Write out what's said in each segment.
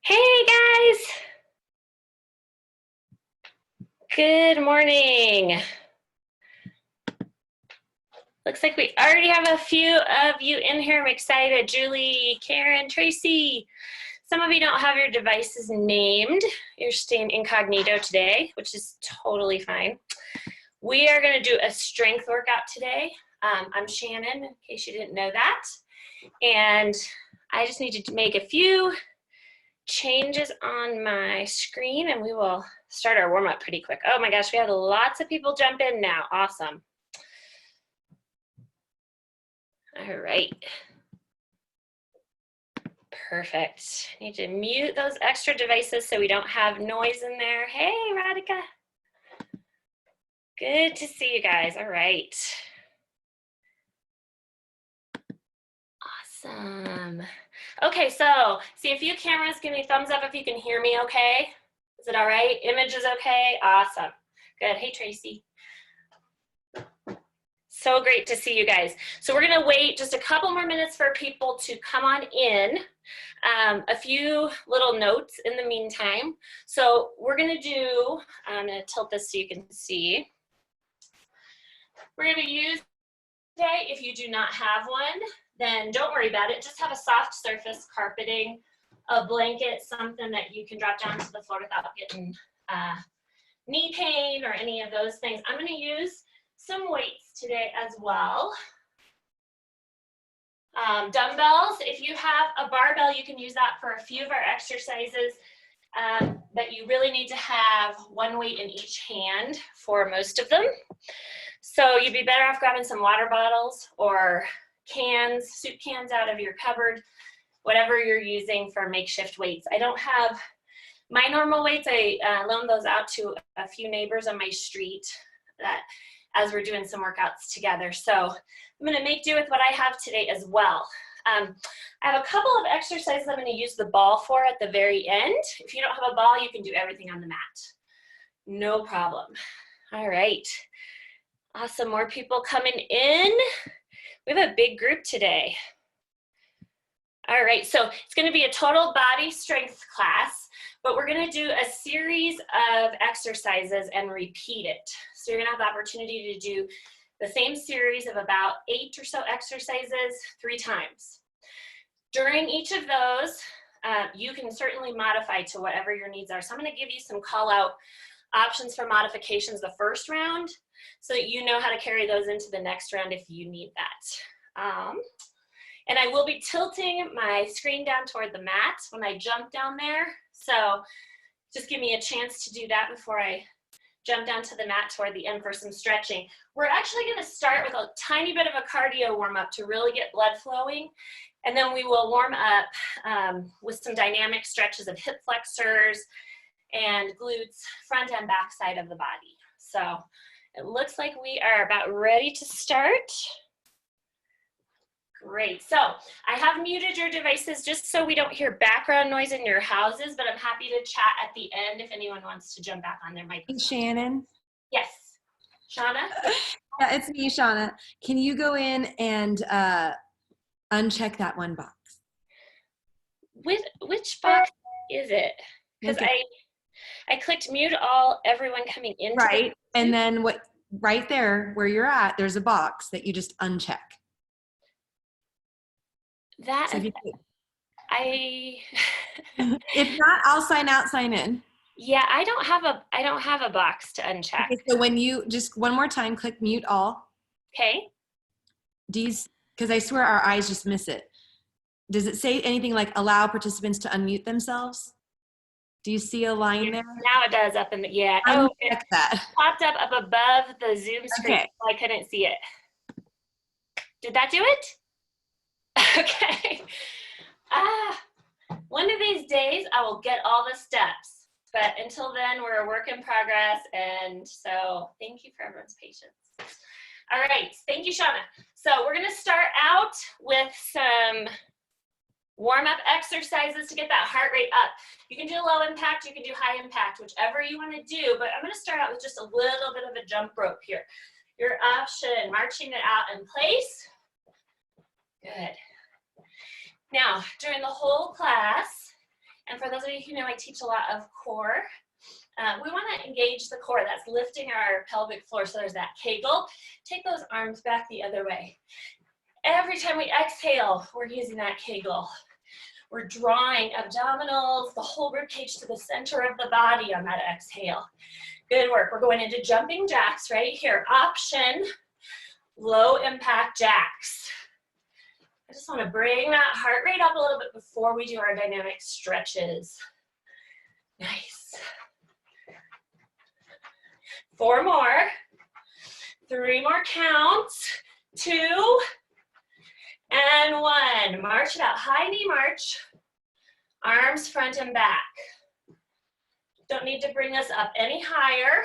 Hey guys! Good morning. Looks like we already have a few of you in here. I'm excited. Julie, Karen, Tracy. Some of you don't have your devices named. You're staying incognito today, which is totally fine. We are going to do a strength workout today. I'm Shannon, in case you didn't know that. And I just need to make a few changes on my screen and we will start our warm-up pretty quick. Oh my gosh, we had lots of people jump in now. Awesome. All right. Perfect. Need to mute those extra devices so we don't have noise in there. Hey, Radhika. Good to see you guys. All right. Awesome. Okay, so see a few cameras. Give me a thumbs up if you can hear me okay. Is it all right? Image is okay? Awesome. Good. Hey, Tracy. So great to see you guys. So we're going to wait just a couple more minutes for people to come on in. A few little notes in the meantime. So we're going to do, I'm going to tilt this so you can see. We're going to use today, if you do not have one, then don't worry about it. Just have a soft surface, carpeting, a blanket, something that you can drop down to the floor without getting knee pain or any of those things. I'm going to use some weights today as well. Dumbbells, if you have a barbell, you can use that for a few of our exercises, but you really need to have one weight in each hand for most of them. So you'd be better off grabbing some water bottles or cans, soup cans out of your cupboard, whatever you're using for makeshift weights. I don't have my normal weights. I loan those out to a few neighbors on my street that as we're doing some workouts together. So I'm going to make do with what I have today as well. I have a couple of exercises I'm going to use the ball for at the very end. If you don't have a ball, you can do everything on the mat. No problem. All right. Awesome. More people coming in. We have a big group today. All right, so it's going to be a total body strength class, but we're going to do a series of exercises and repeat it. So you're going to have the opportunity to do the same series of about 8 or so exercises 3 times. During each of those, you can certainly modify to whatever your needs are. So I'm going to give you some call out options for modifications the first round so that you know how to carry those into the next round if you need that. And I will be tilting my screen down toward the mat when I jump down there. So just give me a chance to do that before I jump down to the mat toward the end for some stretching. We're actually going to start with a tiny bit of a cardio warm up to really get blood flowing. And then we will warm up with some dynamic stretches of hip flexors and glutes, front and back side of the body. So it looks like we are about ready to start. Great. So I have muted your devices just so we don't hear background noise in your houses, but I'm happy to chat at the end if anyone wants to jump back on their microphone. Hey, Shannon. Yes. Shauna? Yeah, it's me, Shauna. Can you go in and uncheck that one box? Which box is it? Because I clicked mute all, everyone coming into right, and then what? Right there where you're at, there's a box that you just uncheck. That so if not, I'll sign out, sign in. Yeah, I don't have a box to uncheck. Okay, so when you just one more time click mute all. Okay. Because I swear our eyes just miss it. Does it say anything like allow participants to unmute themselves? Do you see a line there? Now it does up in the, yeah. Oh, it popped up above the Zoom screen. Okay. So I couldn't see it. Did that do it? Okay. One of these days I will get all the steps, but until then we're a work in progress, and so thank you for everyone's patience. All right, thank you, Shauna. So we're gonna start out with some warm-up exercises to get that heart rate up. You can do low impact, you can do high impact, whichever you wanna do, but I'm gonna start out with just a little bit of a jump rope here. Your option, marching it out in place. Good. Now, during the whole class, And for those of you who know, I teach a lot of core. We want to engage the core. That's lifting our pelvic floor. So there's that Kegel. Take those arms back the other way. Every time we exhale, we're using that Kegel. We're drawing abdominals, the whole rib cage to the center of the body on that exhale. Good work. We're going into jumping jacks right here. Option, low impact jacks. I just want to bring that heart rate up a little bit before we do our dynamic stretches. Nice. 4 more. 3 more counts. 2 and 1. March it out. High knee march. Arms front and back. Don't need to bring us up any higher.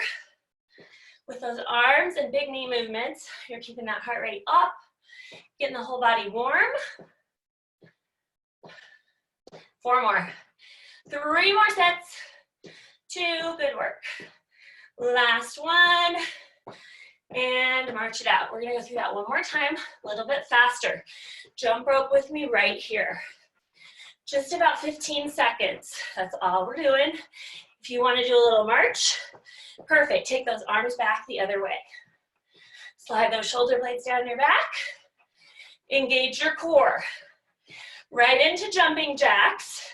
With those arms and big knee movements, you're keeping that heart rate up, getting the whole body warm. 4 more. 3 more sets. 2, good work. Last one, and march it out. We're gonna go through that one more time, a little bit faster. Jump rope with me right here. Just about 15 seconds, that's all we're doing. If you wanna do a little march, perfect. Take those arms back the other way. Slide those shoulder blades down your back. Engage your core. Right into jumping jacks,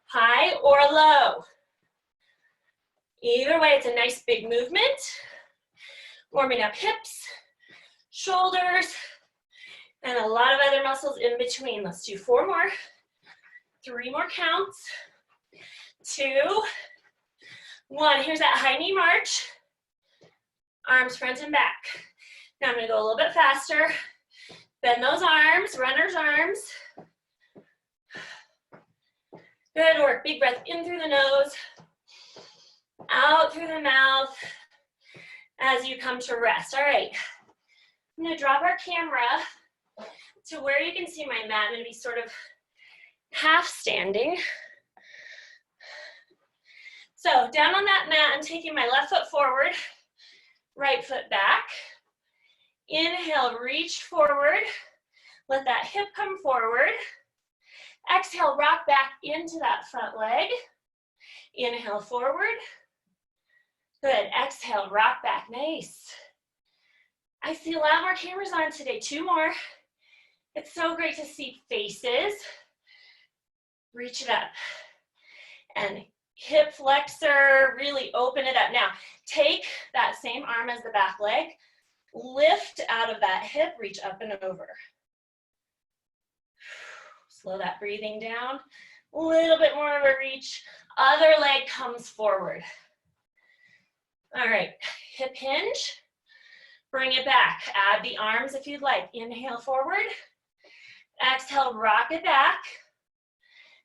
high or low. Either way, it's a nice big movement. Warming up hips, shoulders, and a lot of other muscles in between. Let's do 4 more. 3 more counts. 2, 1. Here's that high knee march. Arms front and back. Now I'm gonna go a little bit faster. Bend those arms, runner's arms. Good work. Big breath in through the nose. Out through the mouth as you come to rest. All right, I'm gonna drop our camera to where you can see my mat. I'm gonna be sort of half standing. So down on that mat, I'm taking my left foot forward, right foot back. Inhale, reach forward. Let that hip come forward. Exhale, rock back into that front leg. Inhale, forward. Good, exhale, rock back, nice. I see a lot more cameras on today, 2 more. It's so great to see faces. Reach it up. And hip flexor, really open it up. Now, take that same arm as the back leg, lift out of that hip, reach up and over. Slow that breathing down. A little bit more of a reach. Other leg comes forward. All right, hip hinge, bring it back. Add the arms if you'd like. Inhale forward, exhale, rock it back.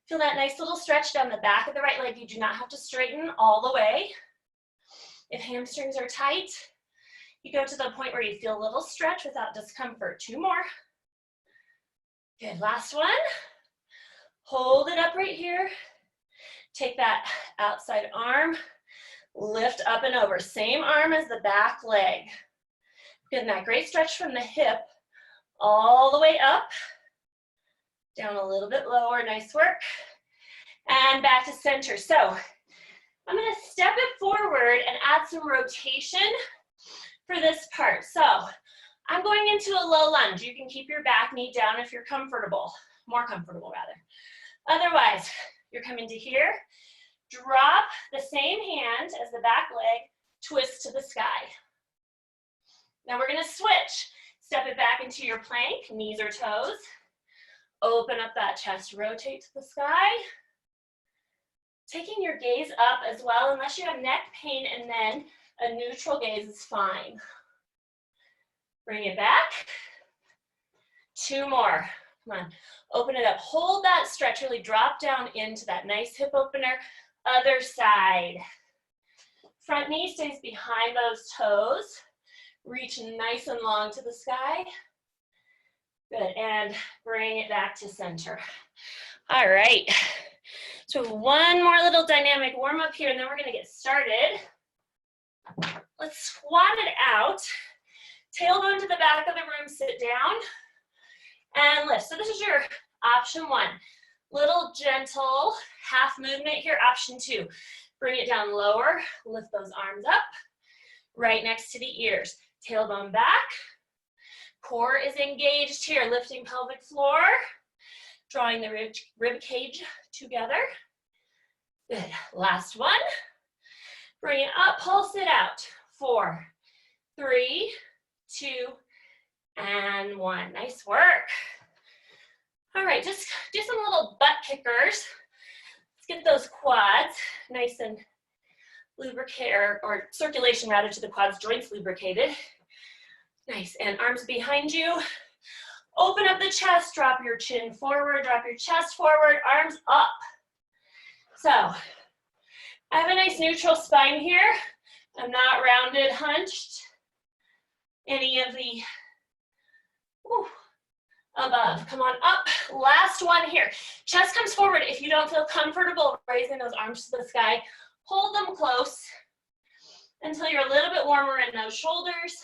Feel that nice little stretch down the back of the right leg. You do not have to straighten all the way. If hamstrings are tight, you go to the point where you feel a little stretch without discomfort. 2 more. Good, last one. Hold it up right here. Take that outside arm, lift up and over. Same arm as the back leg. Getting that great stretch from the hip all the way up. Down a little bit lower, nice work. And back to center. So I'm gonna step it forward and add some rotation for this part. So I'm going into a low lunge. You can keep your back knee down if you're comfortable, more comfortable rather. Otherwise, you're coming to here, drop the same hand as the back leg, twist to the sky. Now we're gonna switch. Step it back into your plank, knees or toes. Open up that chest, rotate to the sky. Taking your gaze up as well, unless you have neck pain, and then a neutral gaze is fine. Bring it back. 2 more. Come on, open it up. Hold that stretch, really drop down into that nice hip opener. Other side. Front knee stays behind those toes. Reach nice and long to the sky. Good, and bring it back to center. All right, so one more little dynamic warm up here, and then we're gonna get started. Let's squat it out. Tailbone to the back of the room, sit down, and lift. So this is your option 1. Little gentle half movement here. Option 2, bring it down lower, lift those arms up, right next to the ears. Tailbone back, core is engaged here, lifting pelvic floor, drawing the rib cage together. Good, last one. Bring it up, pulse it out. 4, 3, 2, and 1. Nice work. All right, just do some little butt kickers. Let's get those quads nice and lubricated, or circulation rather to the quads, joints lubricated. Nice, and arms behind you. Open up the chest, drop your chin forward, drop your chest forward, arms up. So, I have a nice neutral spine here. I'm not rounded, hunched. Any of the above. Come on up. Last one here. Chest comes forward. If you don't feel comfortable raising those arms to the sky, hold them close until you're a little bit warmer in those shoulders.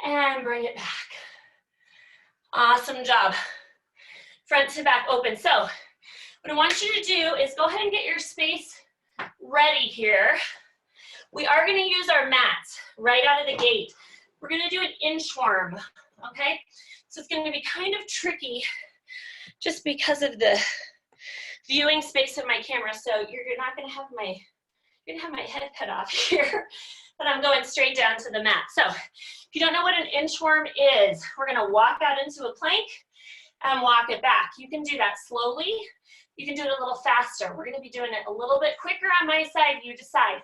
And bring it back. Awesome job. Front to back open. So what I want you to do is go ahead and get your space ready here. We are going to use our mats right out of the gate. We're going to do an inchworm, okay? So it's going to be kind of tricky just because of the viewing space of my camera. So you're not going to have my, you're going to have my head cut off here, but I'm going straight down to the mat. So if you don't know what an inchworm is, we're going to walk out into a plank and walk it back. You can do that slowly. You can do it a little faster. We're going to be doing it a little bit quicker on my side. You decide.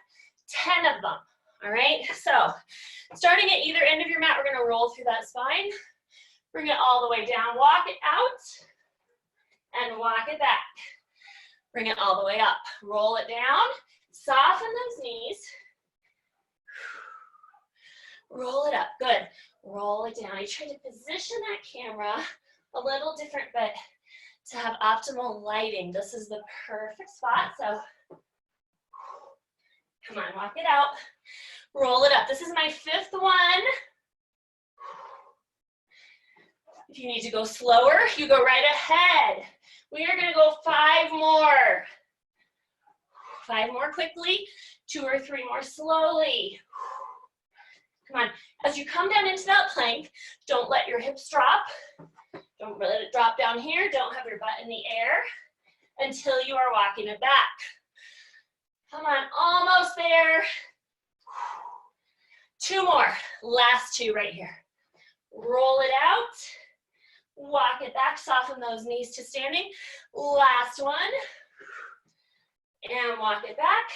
10 of them. All right. So starting at either end of your mat, we're going to roll through that spine. Bring it all the way down. Walk it out and walk it back. Bring it all the way up. Roll it down. Soften those knees. Roll it up. Good. Roll it down. You try to position that camera a little different, but to have optimal lighting. This is the perfect spot. So come on, walk it out. Roll it up. This is my 5th one. If you need to go slower, you go right ahead. We are going to go 5 more. 5 more quickly, 2 or 3 more slowly. Come on. As you come down into that plank, don't let your hips drop. Don't let it drop down here. Don't have your butt in the air until you are walking it back. Come on, almost there. 2 more. Last 2 right here. Roll it out. Walk it back. Soften those knees to standing. Last one. And walk it back.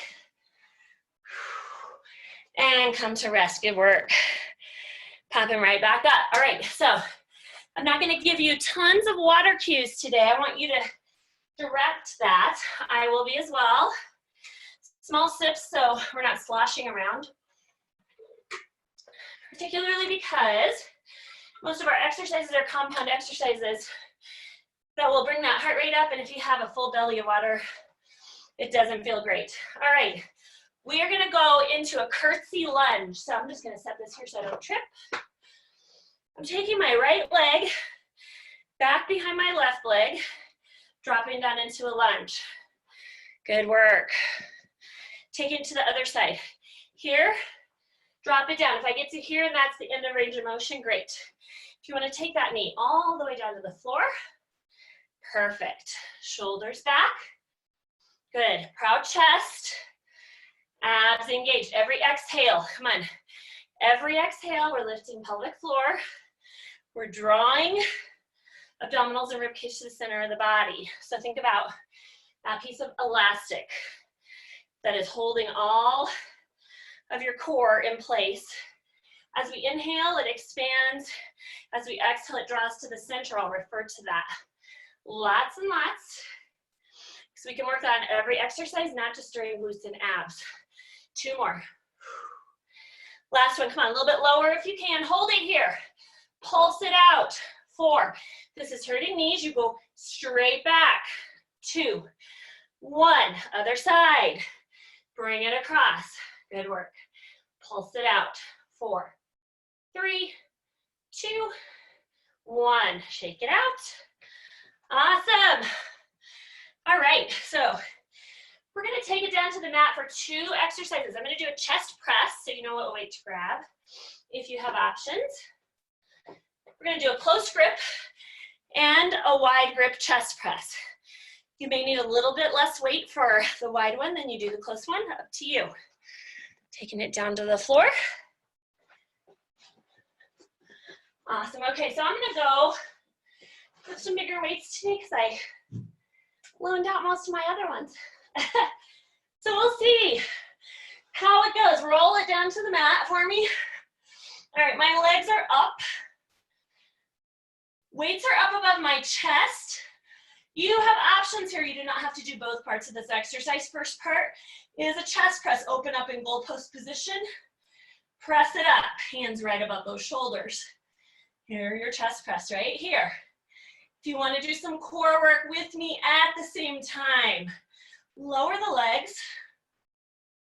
And come to rest. Good work. Popping right back up. All right, so I'm not going to give you tons of water cues today. I want you to direct that. I will be as well. Small sips so we're not sloshing around. Particularly because most of our exercises are compound exercises that will bring that heart rate up, and if you have a full belly of water, it doesn't feel great. All right, we are going to go into a curtsy lunge. So I'm just going to set this here so I don't trip. I'm taking my right leg back behind my left leg, dropping down into a lunge. Good work. Take it to the other side. Here, drop it down. If I get to here and that's the end of range of motion, great. If you want to take that knee all the way down to the floor, perfect. Shoulders back. Good. Proud chest. Abs engaged. Every exhale, come on. Every exhale, we're lifting pelvic floor. We're drawing abdominals and ribcage to the center of the body. So think about that piece of elastic that is holding all of your core in place. As we inhale, it expands. As we exhale, it draws to the center. I'll refer to that. Lots and lots. So we can work on every exercise, not just during glutes and abs. 2 more. Last one, come on, a little bit lower if you can. Hold it here. Pulse it out. 4. This is hurting knees. You go straight back. 2, 1. Other side. Bring it across. Good work. Pulse it out. 4, 3, 2, 1. Shake it out. Awesome. All right, so we're gonna take it down to the mat for 2 exercises. I'm gonna do a chest press, so you know what weight to grab if you have options. We're gonna do a close grip and a wide grip chest press. You may need a little bit less weight for the wide one than you do the close one, up to you. Taking it down to the floor. Awesome, okay, so I'm gonna go with some bigger weights today because I loaned out most of my other ones. So we'll see how it goes. Roll it down to the mat for me. All right, my legs are up. Weights are up above my chest. You have options here. You do not have to do both parts of this exercise. First part is a chest press. Open up in goalpost position. Press it up. Hands right above those shoulders. Here, your chest press right here. If you want to do some core work with me at the same time, lower the legs.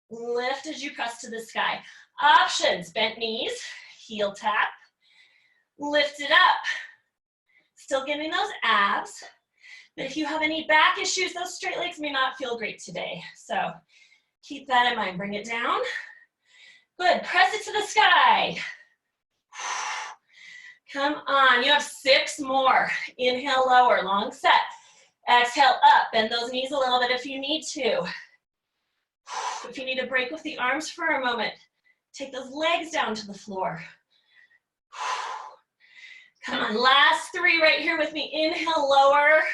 Lift as you press to the sky. Options, bent knees, heel tap. Lift it up. Still getting those abs. But if you have any back issues, those straight legs may not feel great today. So keep that in mind. Bring it down. Good. Press it to the sky. Come on. You have 6 more. Inhale, lower, long set. Exhale, up. Bend those knees a little bit if you need to. If you need a break with the arms for a moment, take those legs down to the floor. Come on. Last 3 right here with me. Inhale, lower.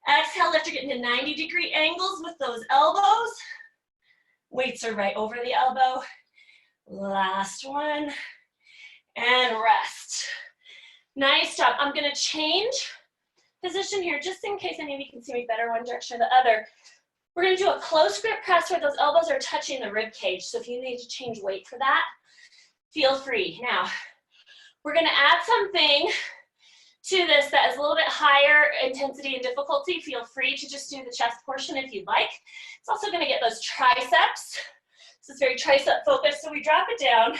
Exhale, lift. You're getting to 90-degree angles with those elbows. Weights are right over the elbow. Last one. And rest. Nice job. I'm going to change position here just in case any of you can see me better one direction or the other. We're going to do a close grip press where those elbows are touching the rib cage. So if you need to change weight for that, feel free. Now, we're going to add something to this that is a little bit higher intensity and difficulty. Feel free to just do the chest portion if you'd like. It's also going to get those triceps. This is very tricep focused, so we drop it down.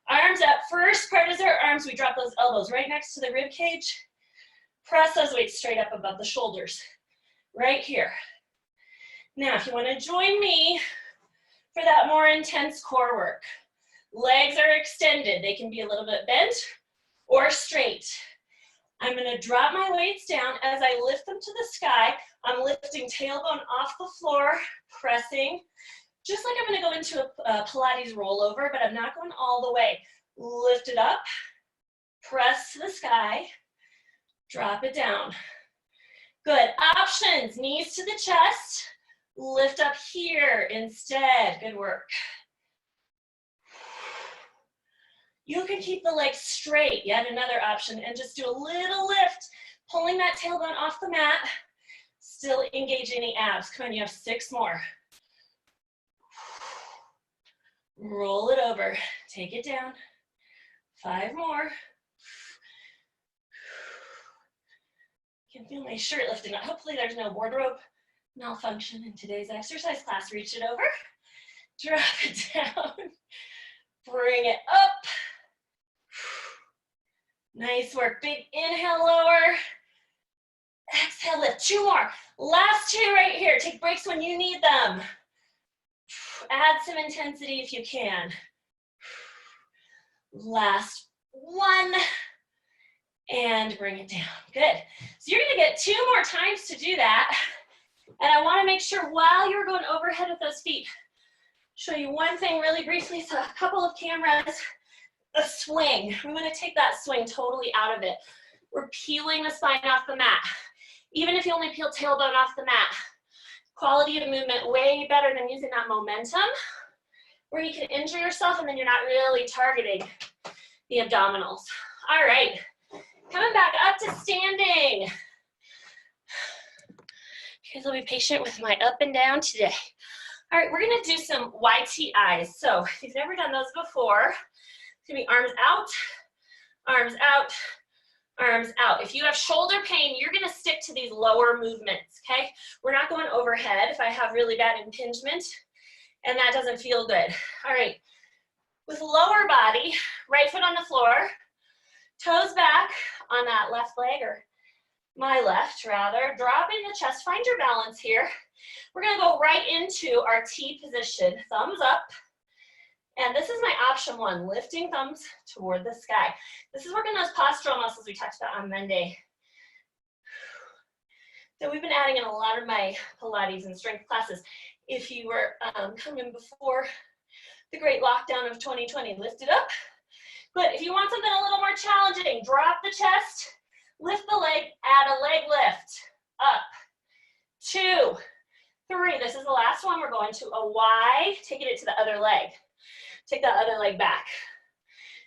Arms up. First part is our arms. We drop those elbows right next to the rib cage. Press those weights straight up above the shoulders. Right here. Now, if you want to join me for that more intense core work, legs are extended. They can be a little bit bent or straight. I'm going to drop my weights down. As I lift them to the sky, I'm lifting tailbone off the floor, pressing, just like I'm going to go into a Pilates rollover, but I'm not going all the way. Lift it up, press to the sky, drop it down. Good. Options, knees to the chest, lift up here instead. Good work. You can keep the legs straight, yet another option, and just do a little lift, pulling that tailbone off the mat, still engaging the abs. Come on, you have 6 more. Roll it over, take it down. 5 more. You can feel my shirt lifting up. Hopefully there's no wardrobe malfunction in today's exercise class. Reach it over, drop it down, bring it up. Nice work. Big inhale, lower. Exhale, lift. 2 more. Last 2 right here. Take breaks when you need them. Add some intensity if you can. Last 1. And bring it down. Good. So you're going to get 2 more times to do that. And I want to make sure while you're going overhead with those feet, show you one thing really briefly. So a couple of cameras. A swing. We want to take that swing totally out of it. We're peeling the spine off the mat. Even if you only peel tailbone off the mat, quality of movement way better than using that momentum where you can injure yourself and then you're not really targeting the abdominals. All right, coming back up to standing. You guys will be patient with my up and down today. All right, we're gonna do some YTIs. So if you've never done those before, it's gonna be arms out, arms out, arms out. If you have shoulder pain, you're gonna stick to these lower movements, okay? We're not going overhead if I have really bad impingement and that doesn't feel good. All right, with lower body, right foot on the floor, toes back on that left leg or my left rather, dropping the chest, find your balance here. We're gonna go right into our T position, thumbs up. And this is my option one, lifting thumbs toward the sky. This is working those postural muscles we talked about on Monday. So we've been adding in a lot of my Pilates and strength classes. If you were coming before the great lockdown of 2020, lift it up. But if you want something a little more challenging, drop the chest, lift the leg, add a leg lift, up, 2, 3. This is the last one. We're going to a Y, taking it to the other leg. Take that other leg back.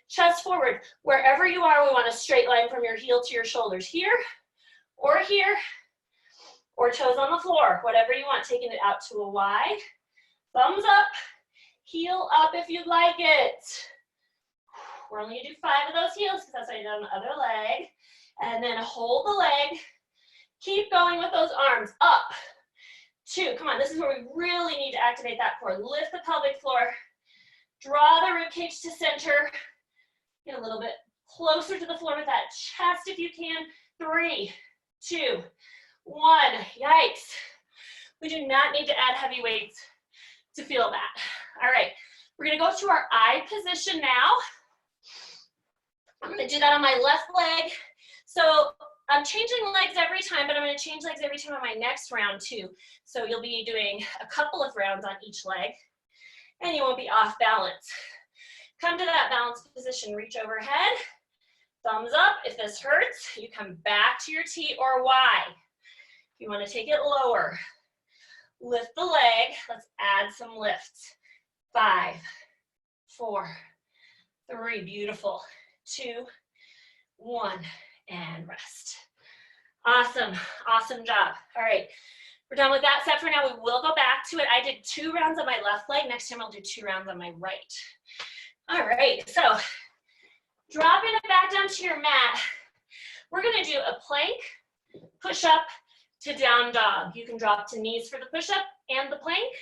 Chest forward. Wherever you are, we want a straight line from your heel to your shoulders. Here, or toes on the floor. Whatever you want, taking it out to a Y. Thumbs up, heel up if you'd like it. We're only gonna do 5 of those heels because that's what I did on the other leg. And then hold the leg. Keep going with those arms. Up, 2. Come on, this is where we really need to activate that core. Lift the pelvic floor. Draw the rib cage to center. Get a little bit closer to the floor with that chest if you can. 3, 2, 1. Yikes. We do not need to add heavy weights to feel that. All right, we're gonna go to our I position now. I'm gonna do that on my left leg. So I'm changing legs every time, but I'm gonna change legs every time on my next round too. So you'll be doing a couple of rounds on each leg, and you won't be off balance. Come to that balanced position, reach overhead, thumbs up. If this hurts, you come back to your T or Y. If you wanna take it lower, lift the leg, let's add some lifts. 5, 4, 3, beautiful. 2, 1, and rest. Awesome, awesome job. All right. We're done with that set for now. We will go back to it. I did 2 rounds on my left leg. Next time I'll do 2 rounds on my right. All right, so dropping it back down to your mat. We're gonna do a plank, push up to down dog. You can drop to knees for the push up and the plank.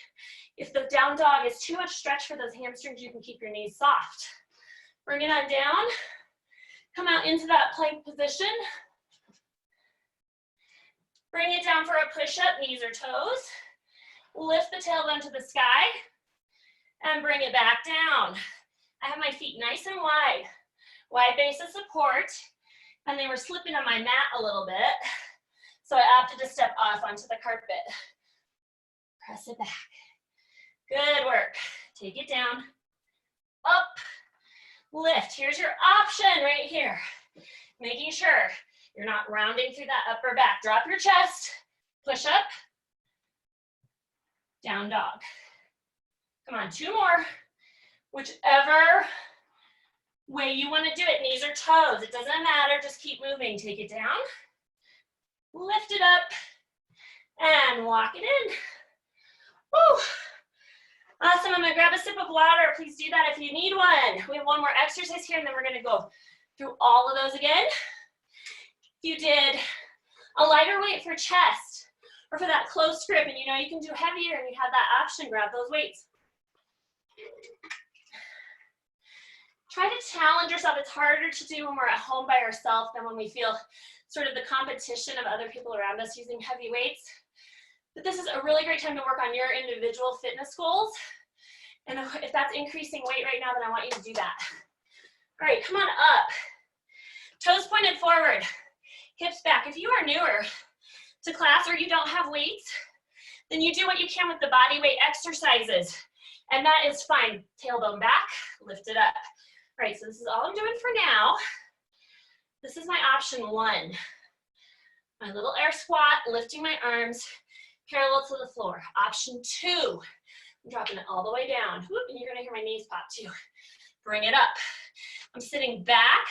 If the down dog is too much stretch for those hamstrings, you can keep your knees soft. Bring it on down. Come out into that plank position. Bring it down for a push-up, knees or toes. Lift the tailbone to the sky and bring it back down. I have my feet nice and wide base of support, and they were slipping on my mat a little bit, so I opted to step off onto the carpet. Press it back. Good work. Take it down, up, lift. Here's your option right here. Making sure you're not rounding through that upper back. Drop your chest, push up, down dog. Come on, 2 more. Whichever way you want to do it, knees or toes, it doesn't matter, just keep moving. Take it down, lift it up, and walk it in. Woo. Awesome, I'm gonna grab a sip of water. Please do that if you need one. We have one more exercise here, and then we're gonna go through all of those again. If you did a lighter weight for chest, or for that close grip, and you know you can do heavier and you have that option, grab those weights. Try to challenge yourself. It's harder to do when we're at home by ourselves than when we feel sort of the competition of other people around us using heavy weights. But this is a really great time to work on your individual fitness goals. And if that's increasing weight right now, then I want you to do that. All right, come on up. Toes pointed forward, hips back. If you are newer to class or you don't have weights, then you do what you can with the body weight exercises. And that is fine. Tailbone back, lift it up. All right, so this is all I'm doing for now. This is my option 1. My little air squat, lifting my arms parallel to the floor. Option 2, I'm dropping it all the way down. Whoop, and you're gonna hear my knees pop too. Bring it up. I'm sitting back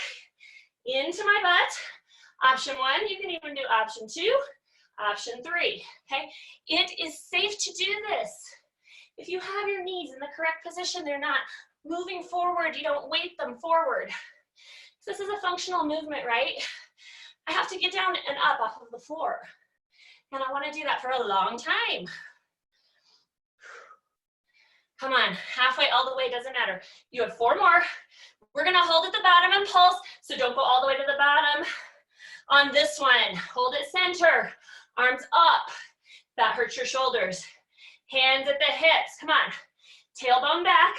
into my butt. Option 1, you can even do option 2, option 3, okay? It is safe to do this. If you have your knees in the correct position, they're not moving forward, you don't weight them forward. So this is a functional movement, right? I have to get down and up off of the floor. And I wanna do that for a long time. Come on, halfway, all the way, doesn't matter. You have 4 more. We're gonna hold at the bottom and pulse, so don't go all the way to the bottom. On this one, hold it center, arms up. That hurts your shoulders. Hands at the hips, come on. Tailbone back.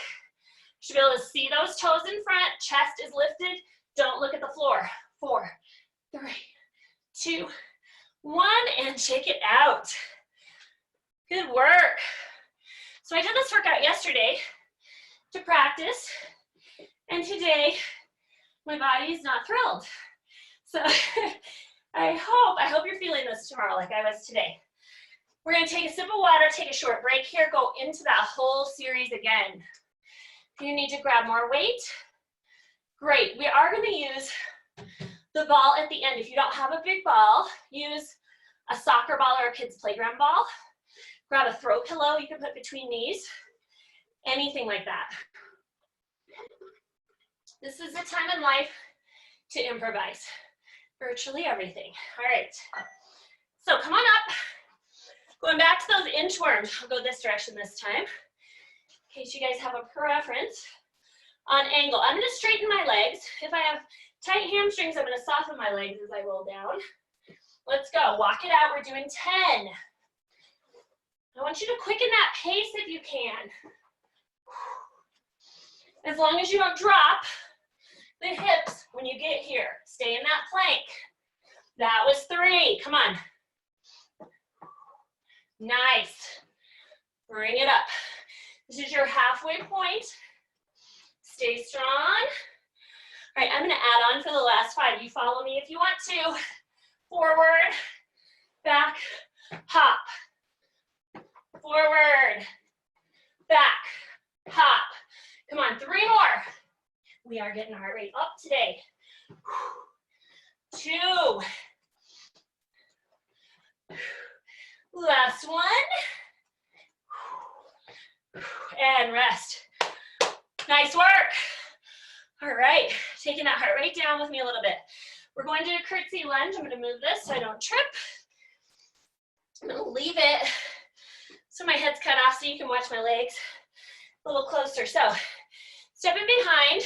Should be able to see those toes in front, chest is lifted. Don't look at the floor. 4, 3, 2, 1, and shake it out. Good work. So I did this workout yesterday to practice, and today my body is not thrilled. So I hope you're feeling this tomorrow like I was today. We're gonna take a sip of water, take a short break here, go into that whole series again. If you need to grab more weight, great. We are gonna use the ball at the end. If you don't have a big ball, use a soccer ball or a kid's playground ball. Grab a throw pillow you can put between knees, anything like that. This is a time in life to improvise. Virtually everything. All right. So come on up. Going back to those inchworms. I'll go this direction this time, in case you guys have a preference. On angle, I'm gonna straighten my legs. If I have tight hamstrings, I'm gonna soften my legs as I roll down. Let's go, walk it out. We're doing 10. I want you to quicken that pace if you can. As long as you don't drop the hips when you get here. Stay in that plank. That was 3, come on. Nice. Bring it up. This is your halfway point. Stay strong. All right, I'm gonna add on for the last 5. You follow me if you want to. Forward, back, hop. Forward, back, hop. Come on, 3 more. We are getting our heart rate up today. 2. Last one. And rest. Nice work. All right, taking that heart rate down with me a little bit. We're going to do a curtsy lunge. I'm gonna move this so I don't trip. I'm gonna leave it so my head's cut off so you can watch my legs a little closer. So, stepping behind,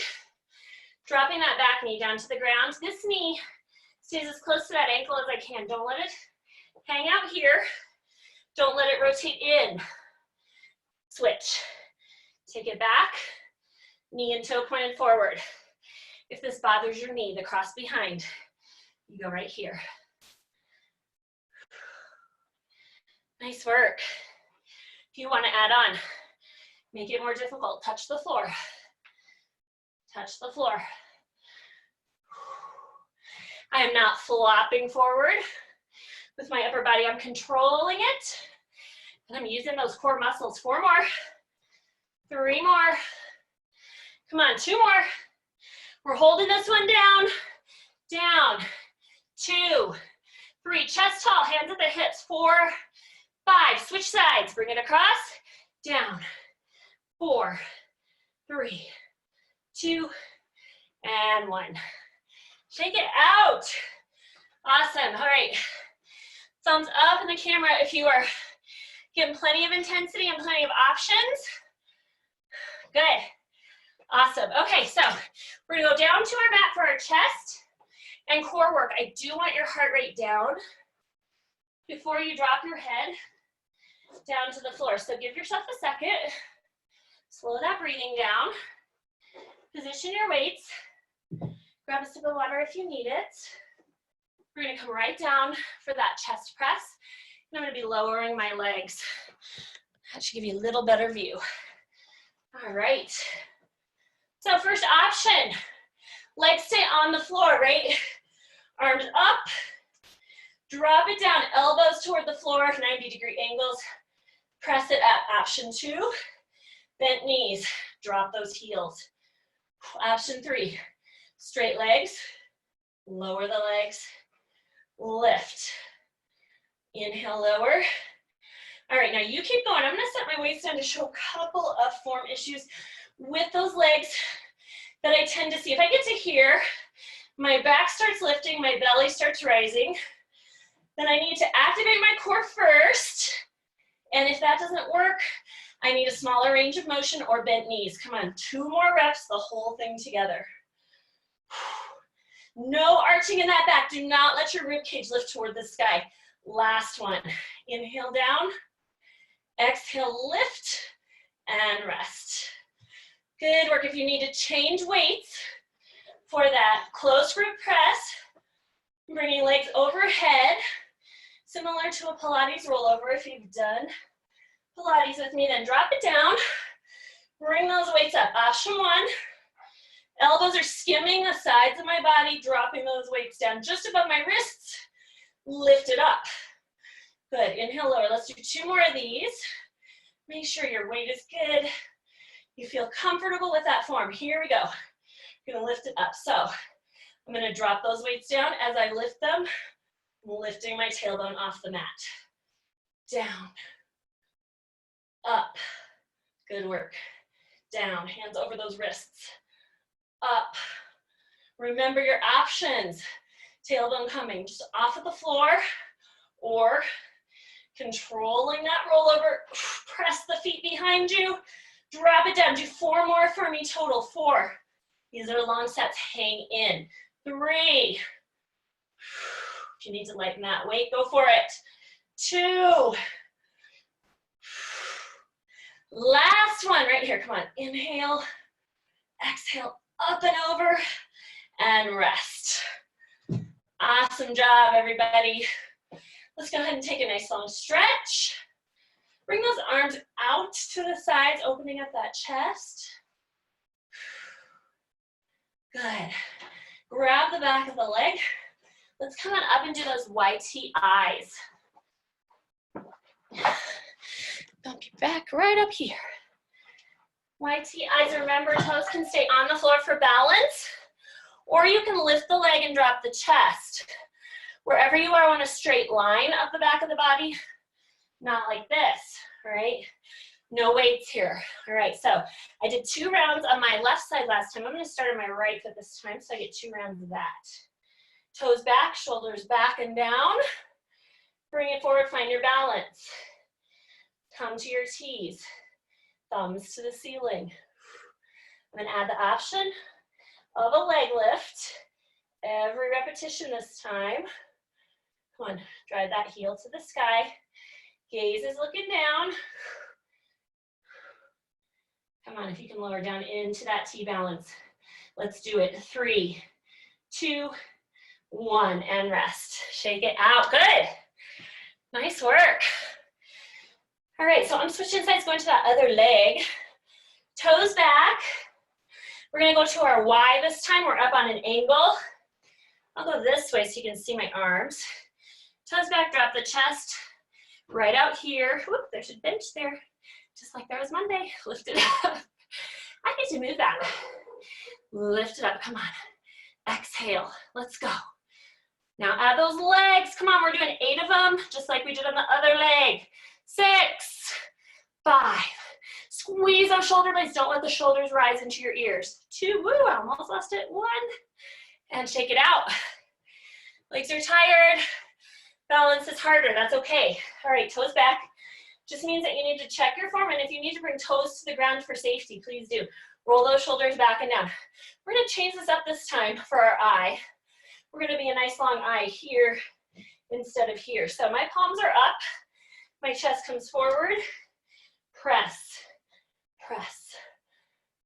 dropping that back knee down to the ground. This knee stays as close to that ankle as I can. Don't let it hang out here. Don't let it rotate in. Switch. Take it back, knee and toe pointed forward. If this bothers your knee, the cross behind, you go right here. Nice work. If you want to add on, make it more difficult, touch the floor. Touch the floor. I am not flopping forward with my upper body. I'm controlling it. And I'm using those core muscles. 4 more. 3 more. Come on, 2 more. We're holding this one down. Down. 2, 3. Chest tall, hands at the hips. 4, 5. Switch sides. Bring it across. Down. 4, 3, 2, and 1. Shake it out. Awesome. All right. Thumbs up in the camera if you are getting plenty of intensity and plenty of options. Good. Awesome. Okay, so we're gonna go down to our mat for our chest and core work. I do want your heart rate down before you drop your head down to the floor. So give yourself a second. Slow that breathing down. Position your weights. Grab a sip of water if you need it. We're gonna come right down for that chest press. And I'm gonna be lowering my legs. That should give you a little better view. All right. So first option, legs stay on the floor, right? Arms up, drop it down, elbows toward the floor, 90-degree angles. Press it at option 2. Bent knees, drop those heels. Option 3, straight legs, lower the legs, lift. Inhale, lower. All right, now you keep going. I'm gonna set my waist down to show a couple of form issues with those legs that I tend to see. If I get to here, my back starts lifting, my belly starts rising, then I need to activate my core first. And if that doesn't work, I need a smaller range of motion or bent knees. Come on, 2 more reps, the whole thing together. No arching in that back. Do not let your rib cage lift toward the sky. Last one. Inhale down. Exhale, lift and rest. Good work. If you need to change weights for that close grip press, bringing legs overhead, similar to a Pilates rollover if you've done Pilates with me, then drop it down. Bring those weights up. Option one, elbows are skimming the sides of my body, dropping those weights down just above my wrists. Lift it up. Good, inhale, lower. Let's do 2 more of these. Make sure your weight is good. You feel comfortable with that form. Here we go. I'm gonna lift it up. So I'm gonna drop those weights down. As I lift them, I'm lifting my tailbone off the mat. Down, up, good work. Down, hands over those wrists. Up, remember your options. Tailbone coming just off of the floor or controlling that rollover. Press the feet behind you, drop it down. Do 4 more for me total. 4. These are long sets, hang in. 3. If you need to lighten that weight, go for it. 2. Last one right here, come on. Inhale, exhale, up and over, and rest. Awesome job, everybody. Let's go ahead and take a nice long stretch. Bring those arms out to the sides, opening up that chest. Good. Grab the back of the leg. Let's come on up and do those YT eyes. Bump your back right up here. YT eyes, remember toes can stay on the floor for balance, or you can lift the leg and drop the chest. Wherever you are on a straight line up the back of the body, not like this, all right? No weights here. All right, so I did 2 rounds on my left side last time. I'm gonna start on my right foot this time, so I get 2 rounds of that. Toes back, shoulders back and down. Bring it forward, find your balance. Come to your T's, thumbs to the ceiling. I'm gonna add the option of a leg lift. Every repetition this time. Come on, drive that heel to the sky. Gaze is looking down. Come on, if you can lower down into that T balance. Let's do it. 3, 2, 1, and rest. Shake it out, good. Nice work. All right, so I'm switching sides, going to that other leg. Toes back. We're gonna go to our Y this time. We're up on an angle. I'll go this way so you can see my arms. Toes back, drop the chest right out here. Whoop, there's a bench there. Just like there was Monday. Lift it up. I get to move that. Lift it up, come on. Exhale, let's go. Now add those legs. Come on, we're doing 8 of them, just like we did on the other leg. 6, 5. Squeeze those shoulder blades. Don't let the shoulders rise into your ears. 2, woo, I almost lost it. 1, and shake it out. Legs are tired. Balance is harder, that's okay. All right, toes back. Just means that you need to check your form, and if you need to bring toes to the ground for safety, please do. Roll those shoulders back and down. We're gonna change this up this time for our eye. We're gonna be a nice long eye here instead of here. So my palms are up, my chest comes forward, press, press.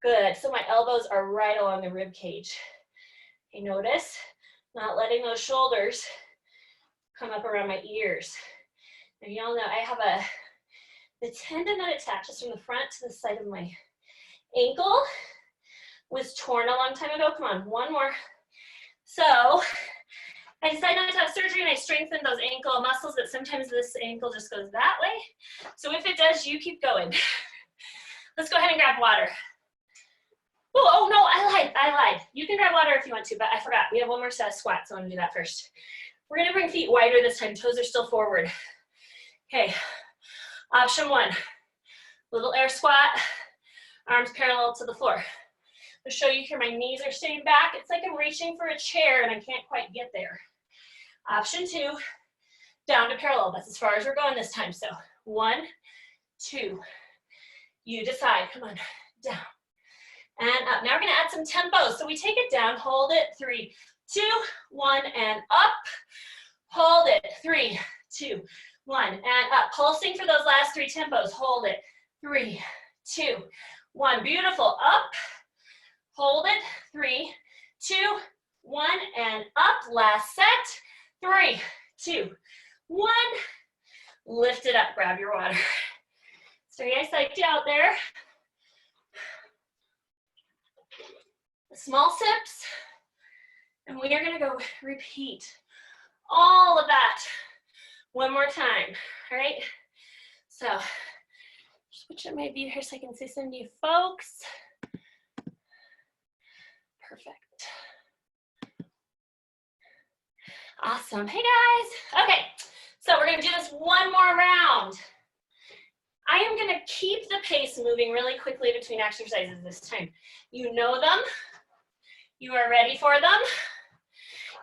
Good, so my elbows are right along the rib cage. Okay, notice, not letting those shoulders come up around my ears. Now you all know I have the tendon that attaches from the front to the side of my ankle was torn a long time ago. Come on, 1 more. So I decided not to have surgery and I strengthened those ankle muscles, but sometimes this ankle just goes that way. So if it does, you keep going. Let's go ahead and grab water. Oh no, I lied. You can grab water if you want to, but I forgot. We have 1 more set of squats, so I'm gonna do that first. We're gonna bring feet wider this time. Toes are still forward. Okay, option 1, little air squat, arms parallel to the floor. I'll show you here, my knees are staying back. It's like I'm reaching for a chair and I can't quite get there. Option 2, down to parallel. That's as far as we're going this time. So 1, 2, you decide, come on, down and up. Now we're gonna add some tempo. So we take it down, hold it, 3, 2, 1, and up. Hold it. 3, 2, 1, and up. Pulsing for those last 3 tempos. Hold it. 3, 2, 1. Beautiful. Up. Hold it. 3, 2, 1, and up. Last set. 3, 2, 1. Lift it up. Grab your water. Stay psyched out there. Small sips. And we are going to go repeat all of that one more time. All right. So switch up my view here so I can see some of you folks. Perfect. Awesome. Hey guys. Okay. So we're going to do this one more round. I am going to keep the pace moving really quickly between exercises this time. You know them. You are ready for them.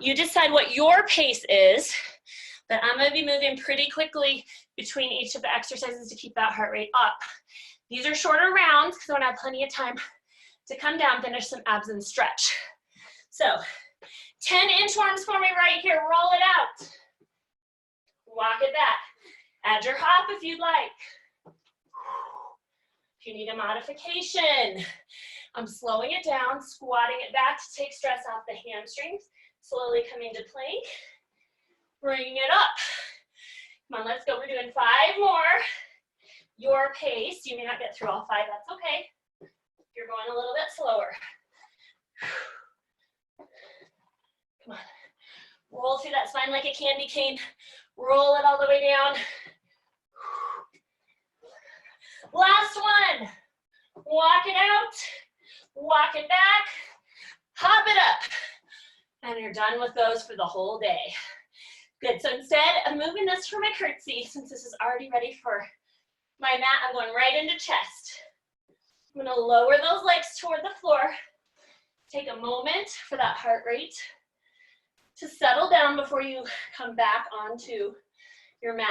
You decide what your pace is, but I'm going to be moving pretty quickly between each of the exercises to keep that heart rate up. These are shorter rounds because I want to have plenty of time to come down, finish some abs and stretch. So 10 inchworms for me right here. Roll it out. Walk it back. Add your hop if you'd like. If you need a modification, I'm slowing it down, squatting it back to take stress off the hamstrings. Slowly coming to plank. Bring it up. Come on, let's go. We're doing 5 more. Your pace. You may not get through all 5. That's okay. You're going a little bit slower. Come on. Roll through that spine like a candy cane. Roll it all the way down. Last one. Walk it out. Walk it back. Hop it up. And you're done with those for the whole day. Good, so instead of moving this for my curtsy, since this is already ready for my mat, I'm going right into chest. I'm gonna lower those legs toward the floor. Take a moment for that heart rate to settle down before you come back onto your mat.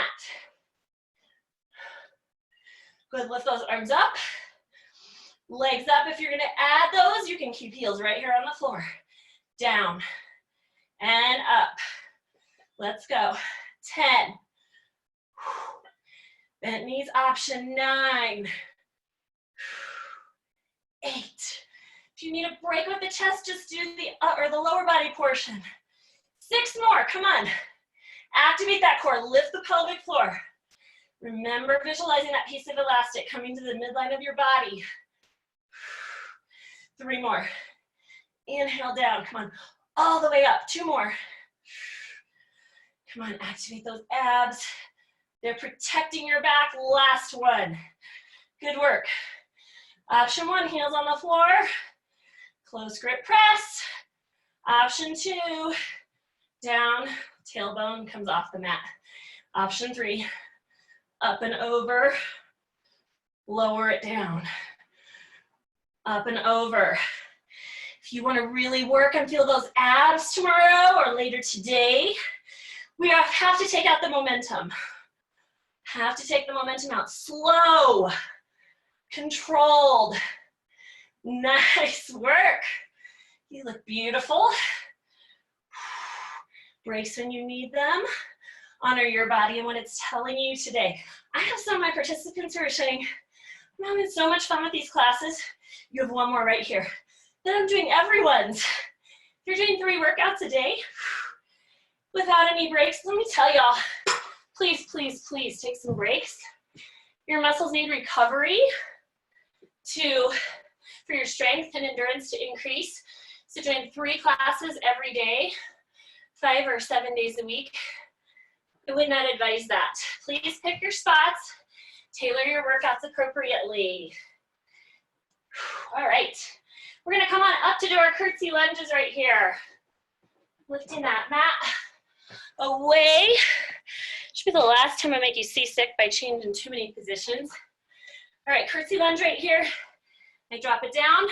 Good, lift those arms up. Legs up. If you're gonna add those, you can keep heels right here on the floor. Down and up. Let's go. 10. Bent knees option. 9. 8. If you need a break with the chest, just do the lower body portion. 6 more. Come on. Activate that core. Lift the pelvic floor. Remember visualizing that piece of elastic coming to the midline of your body. 3 more. Inhale down. Come on. All the way up. 2 more. Come on. Activate those abs. They're protecting your back. Last one. Good work. Option 1, heels on the floor. Close grip press. Option 2, down, tailbone comes off the mat. Option 3, up and over, lower it down. Up and over. If you want to really work and feel those abs tomorrow or later today, we have to take out the momentum. Have to take the momentum out. Slow, controlled. Nice work. You look beautiful. Brace when you need them. Honor your body and what it's telling you today. I have some of my participants who are saying, I'm having so much fun with these classes. You have 1 more right here. Then I'm doing everyone's. If you're doing 3 workouts a day without any breaks, let me tell y'all, please, please, please take some breaks. Your muscles need recovery for your strength and endurance to increase. So doing 3 classes every day, 5 or 7 days a week, I would not advise that. Please pick your spots, tailor your workouts appropriately. All right, we're gonna come on up to do our curtsy lunges right here. Lifting that mat away. Should be the last time I make you seasick by changing too many positions. All right, curtsy lunge right here. I drop it down,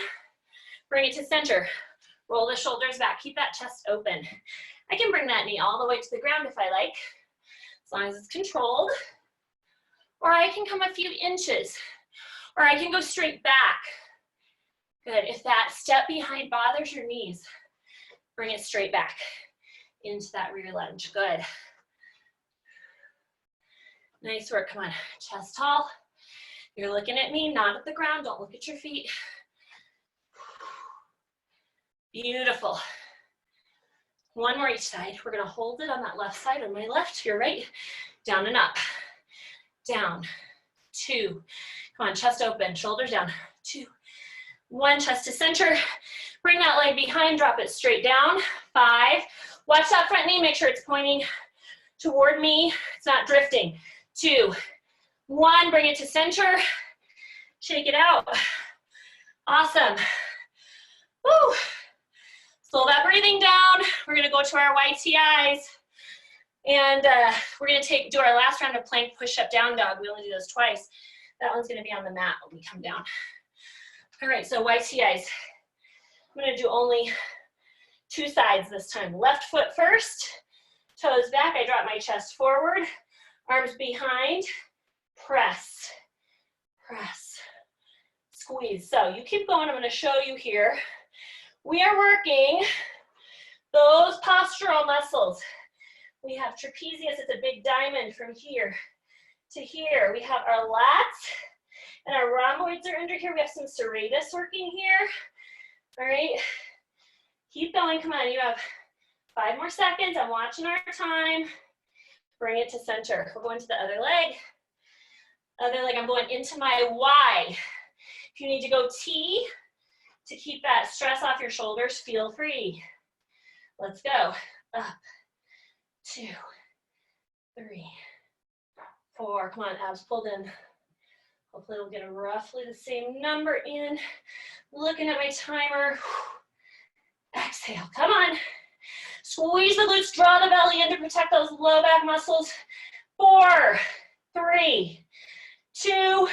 bring it to center. Roll the shoulders back, keep that chest open. I can bring that knee all the way to the ground if I like, as long as it's controlled. Or I can come a few inches, or I can go straight back. Good, if that step behind bothers your knees, Bring it straight back into that rear lunge. Good. Nice work. Come on. Chest tall. You're looking at me, not at the ground. Don't look at your feet. Beautiful. One more each side. We're going to hold it on that left side, on my left, your right. Down and up. Down. 2. Come on, chest open, shoulders down. 2. 1, chest to center. Bring that leg behind, drop it straight down. 5. Watch that front knee, make sure it's pointing toward me. It's not drifting. 2. 1, bring it to center. Shake it out. Awesome. Woo. Slow that breathing down. We're gonna go to our YTIs. And we're gonna do our last round of plank push-up down dog. We only do those twice. That one's gonna be on the mat when we come down. All right, so YTIs. I'm gonna do only 2 sides this time. Left foot first, toes back. I drop my chest forward, arms behind, press, press, squeeze. So you keep going, I'm gonna show you here. We are working those postural muscles. We have trapezius, it's a big diamond from here to here. We have our lats and our rhomboids are under here. We have some serratus working here. All right, keep going, come on, you have 5 more seconds. I'm watching our time. Bring it to center. We're going to the other leg. Other leg, I'm going into my Y. If you need to go T to keep that stress off your shoulders, feel free. Let's go. Up, 2, 3, 4. Come on, abs pulled in. Hopefully we'll get roughly the same number in. Looking at my timer. Exhale, come on. Squeeze the glutes, draw the belly in to protect those low back muscles. 4, 3, 2,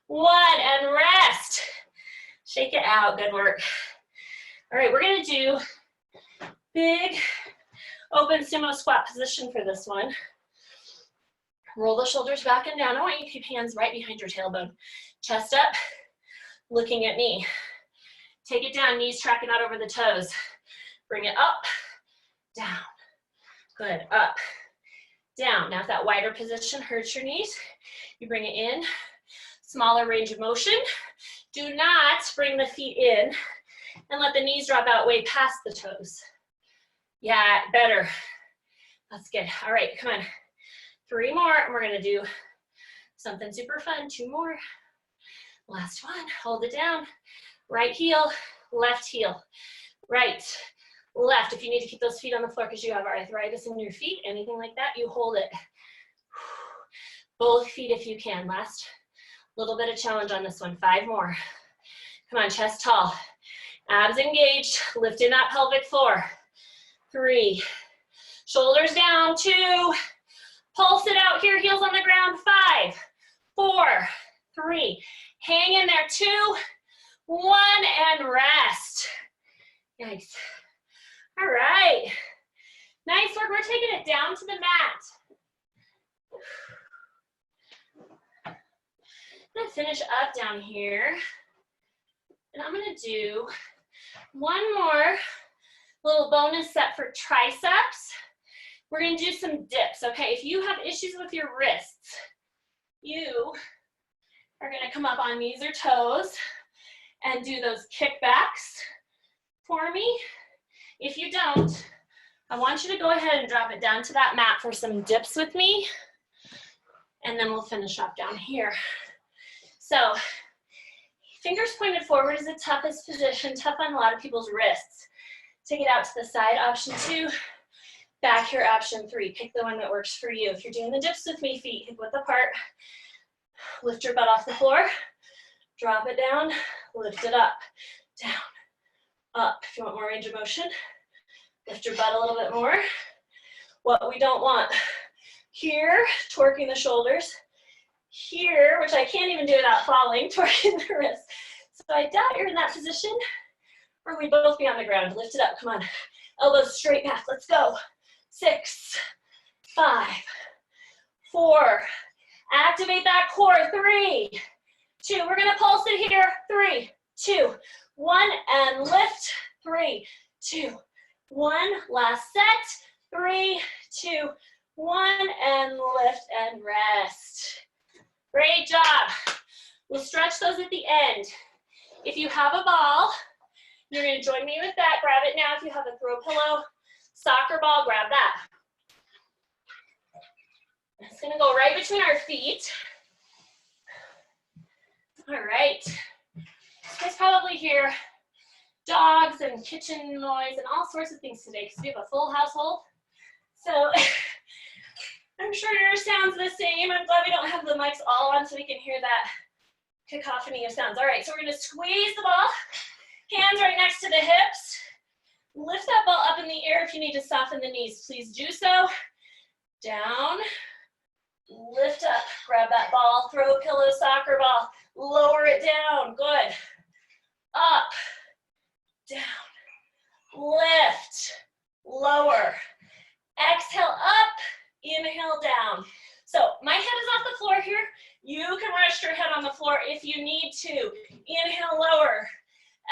1, and rest. Shake it out, good work. All right, we're gonna do big open sumo squat position for this one. Roll the shoulders back and down. I want you to keep hands right behind your tailbone. Chest up, looking at me. Take it down, knees tracking out over the toes. Bring it up, down. Good, up, down. Now if that wider position hurts your knees, you bring it in. Smaller range of motion. Do not bring the feet in and let the knees drop out way past the toes. Yeah, better. That's good. All right, come on. 3 more, and we're gonna do something super fun. 2 more. Last one, hold it down. Right heel, left heel. Right, left. If you need to keep those feet on the floor because you have arthritis in your feet, anything like that, you hold it. Both feet if you can. Last little bit of challenge on this one. 5 more. Come on, chest tall. Abs engaged, lifting that pelvic floor. 3, shoulders down. 2, pulse it out here, heels on the ground. 5, 4, 3, hang in there. 2, 1, and rest. Nice. All right. Nice work. We're taking it down to the mat. I'm gonna finish up down here. And I'm gonna do one more little bonus set for triceps. We're gonna do some dips, okay? If you have issues with your wrists, you are gonna come up on knees or toes and do those kickbacks for me. If you don't, I want you to go ahead and drop it down to that mat for some dips with me, and then we'll finish up down here. So, fingers pointed forward is the toughest position, tough on a lot of people's wrists. Take it out to the side, option 2. Back here, option 3. Pick the one that works for you. If you're doing the dips with me, feet hip width apart. Lift your butt off the floor. Drop it down, lift it up, down, up. If you want more range of motion, lift your butt a little bit more. What we don't want here, torquing the shoulders. Here, which I can't even do without falling, torquing the wrist. So I doubt you're in that position, or we both be on the ground. Lift it up, come on. Elbows straight back, let's go. 6, 5, 4. Activate that core. 3, 2. We're gonna pulse it here. 3, 2, 1, and lift. 3, 2, one. Last set. 3, 2, 1, and lift and rest. Great job. We'll stretch those at the end. If you have a ball, you're going to join me with that. Grab it now. If you have a throw pillow, soccer ball, grab that. It's going to go right between our feet. All right. You guys probably hear dogs and kitchen noise and all sorts of things today because we have a full household. So I'm sure yours sounds the same. I'm glad we don't have the mics all on so we can hear that cacophony of sounds. All right, so we're going to squeeze the ball. Hands right next to the hips. Lift that ball up in the air. If you need to soften the knees, please do so. Down. Lift up. Grab that ball. Throw a pillow, soccer ball. Lower it down. Good. Up. Down. Lift. Lower. Exhale up. Inhale down. So my head is off the floor here. You can rest your head on the floor if you need to. Inhale, lower.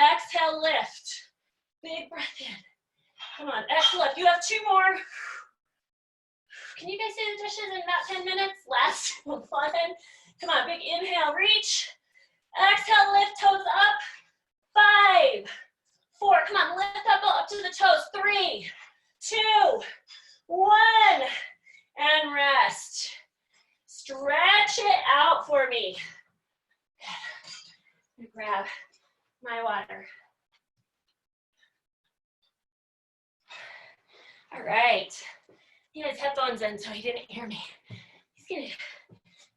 Exhale, lift. Big breath in. Come on, exhale up. You have 2 more. Can you guys do the dishes in about 10 minutes? Last one. Come on, big inhale, reach. Exhale, lift, toes up. 5, 4, come on, lift that ball up to the toes. 3, 2, 1, and rest. Stretch it out for me. Grab my water. All right. He has headphones in, so he didn't hear me. He's gonna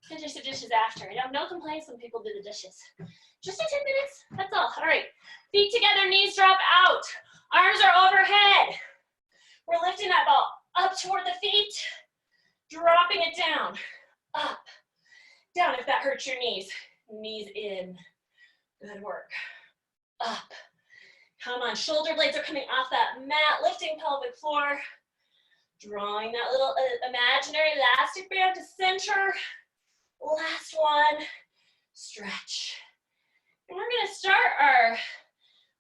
finish the dishes after. I have no complaints when people do the dishes. Just in 10 minutes, that's all. All right, feet together, knees drop out. Arms are overhead. We're lifting that ball up toward the feet, dropping it down, up, down if that hurts your knees. Knees in, good work. Up, come on, shoulder blades are coming off that mat, lifting pelvic floor, drawing that little imaginary elastic band to center. Last one, stretch. And we're gonna start our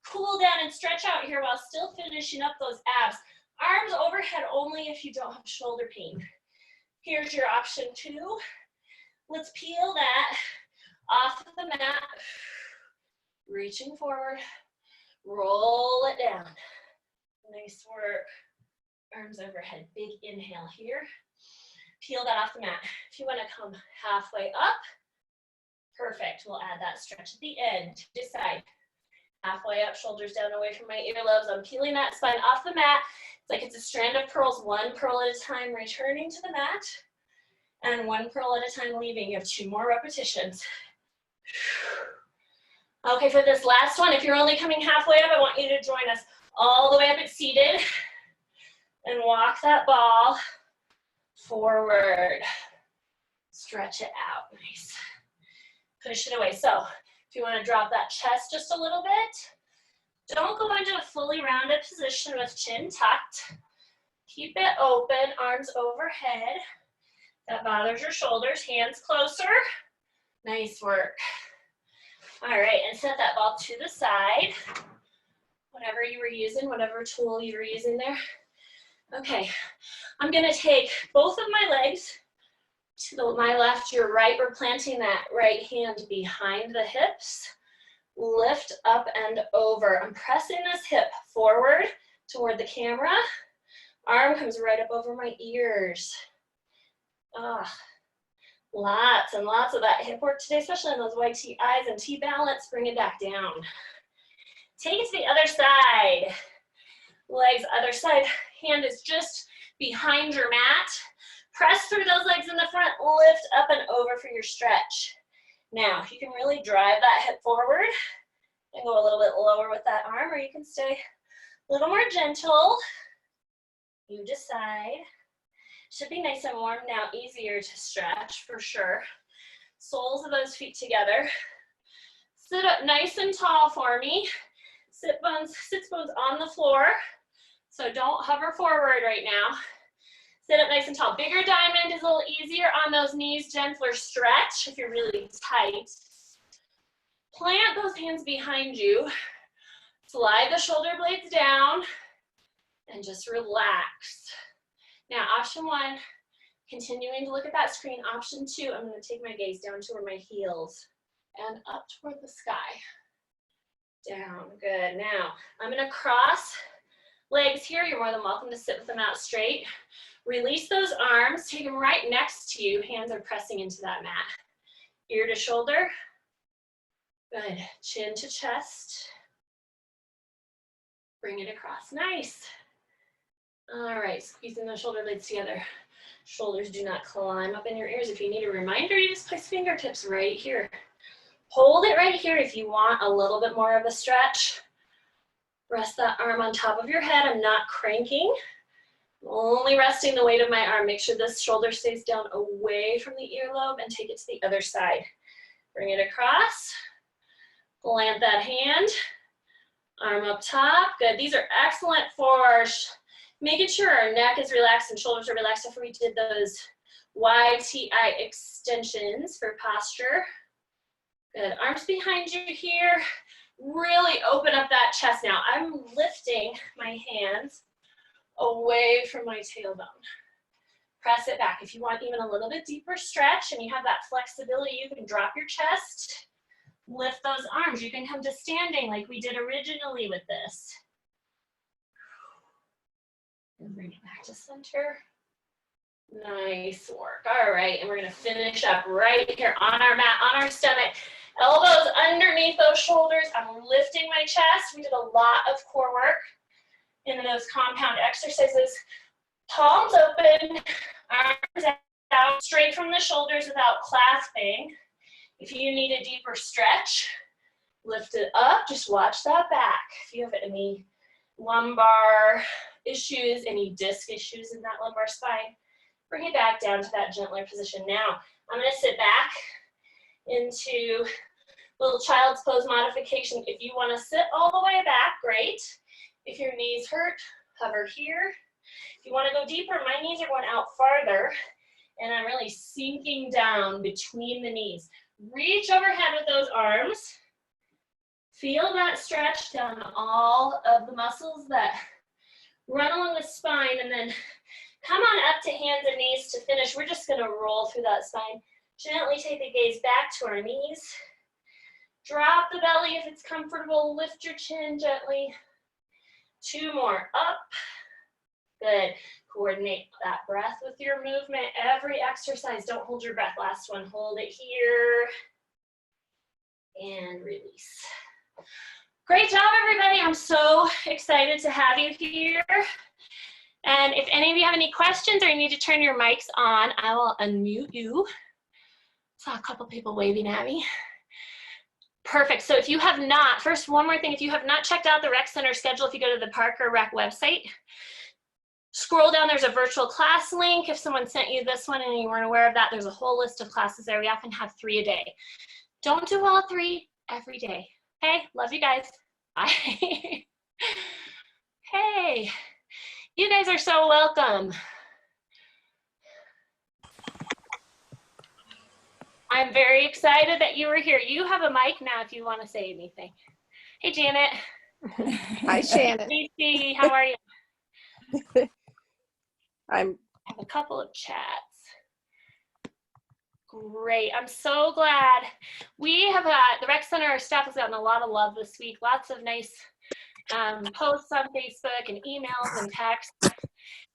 cool down and stretch out here while still finishing up those abs. Arms overhead only if you don't have shoulder pain. Here's your option 2. Let's peel that off of the mat. Reaching forward, roll it down. Nice work. Arms overhead, big inhale here. Peel that off the mat. If you want to come halfway up, perfect. We'll add that stretch at the end. Decide. Halfway up, shoulders down away from my earlobes. I'm peeling that spine off the mat. It's like it's a strand of pearls, 1 pearl at a time, returning to the mat. And 1 pearl at a time leaving. You have 2 more repetitions. Okay, for this last one, if you're only coming halfway up, I want you to join us all the way up at seated. And walk that ball forward. Stretch it out. Nice. Push it away. So if you want to drop that chest just a little bit, don't go into a fully rounded position with chin tucked. Keep it open, arms overhead. That bothers your shoulders, hands closer. Nice work. All right, and set that ball to the side. Whatever you were using, whatever tool you were using there. Okay, I'm gonna take both of my legs to my left, your right. We're planting that right hand behind the hips. Lift up and over. I'm pressing this hip forward toward the camera. Arm comes right up over my ears. Lots and lots of that hip work today, especially on those white eyes and T-balance. Bring it back down. Take it to the other side. Legs other side. Hand is just behind your mat. Press through those legs in the front. Lift up and over for your stretch. Now, you can really drive that hip forward and go a little bit lower with that arm, or you can stay a little more gentle. You decide. Should be nice and warm now, easier to stretch for sure. Soles of those feet together. Sit up nice and tall for me. Sits bones on the floor. So don't hover forward right now. Sit up nice and tall. Bigger diamond is a little easier on those knees, gentler stretch if you're really tight. Plant those hands behind you. Slide the shoulder blades down And just relax. Now, option 1, continuing to look at that screen. Option 2, I'm going to take my gaze down toward my heels and up toward the sky. Down, good. Now, I'm going to cross legs here. You're more than welcome to sit with them out straight. Release those arms, take them right next to you. Hands are pressing into that mat. Ear to shoulder. Good. Chin to chest. Bring it across. Nice. All right, squeezing those shoulder blades together. Shoulders do not climb up in your ears. If you need a reminder, you just place fingertips right here. Hold it right here if you want a little bit more of a stretch. Rest that arm on top of your head. I'm not cranking. Only resting the weight of my arm. Make sure this shoulder stays down away from the earlobe and take it to the other side. Bring it across. Plant that hand. Arm up top. Good. These are excellent for making sure our neck is relaxed and shoulders are relaxed after we did those YTI extensions for posture. Good. Arms behind you here. Really open up that chest now. I'm lifting my hands away from my tailbone. Press it back. If you want even a little bit deeper stretch and you have that flexibility, you can drop your chest, lift those arms. You can come to standing like we did originally with this. And bring it back to center. Nice work. All right, and we're gonna finish up right here on our mat, on our stomach. Elbows underneath those shoulders. I'm lifting my chest. We did a lot of core work in those compound exercises. Palms open, arms out, straight from the shoulders without clasping. If you need a deeper stretch, lift it up. Just watch that back. If you have any lumbar issues, any disc issues in that lumbar spine, bring it back down to that gentler position. Now, I'm gonna sit back into little child's pose modification. If you wanna sit all the way back, great. If your knees hurt, hover here. If you wanna go deeper, my knees are going out farther, and I'm really sinking down between the knees. Reach overhead with those arms. Feel that stretch down all of the muscles that run along the spine, and then come on up to hands and knees to finish. We're just gonna roll through that spine. Gently take the gaze back to our knees. Drop the belly if it's comfortable. Lift your chin gently. 2 more, up. Good. Coordinate that breath with your movement. Every exercise, don't hold your breath. Last one, hold it here. And release. Great job, everybody. I'm so excited to have you here. And if any of you have any questions or you need to turn your mics on, I will unmute you. Saw a couple people waving at me. Perfect. So if you have not, first, one more thing, if you have not checked out the Rec Center schedule, if you go to the Parker Rec website, scroll down, there's a virtual class link. If someone sent you this one and you weren't aware of that, there's a whole list of classes there. We often have 3 a day. Don't do all 3 every day. Okay, love you guys. Bye. Hey, you guys are so welcome. I'm very excited that you were here. You have a mic now if you want to say anything. Hey, Janet. Hi, Shannon. Hey, Stevie, how are you? I'm I have a couple of chats. Great, I'm so glad. We have the Rec Center staff has gotten a lot of love this week. Lots of nice posts on Facebook and emails and texts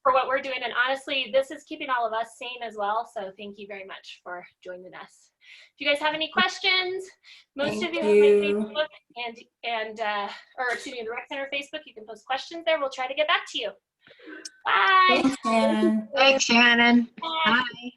for what we're doing. And honestly, this is keeping all of us sane as well. So thank you very much for joining us. If you guys have any questions, most of you have my Facebook or excuse me, the Rec Center Facebook, you can post questions there. We'll try to get back to you. Bye. Thanks, Shannon. Thanks, Shannon. Bye. Bye.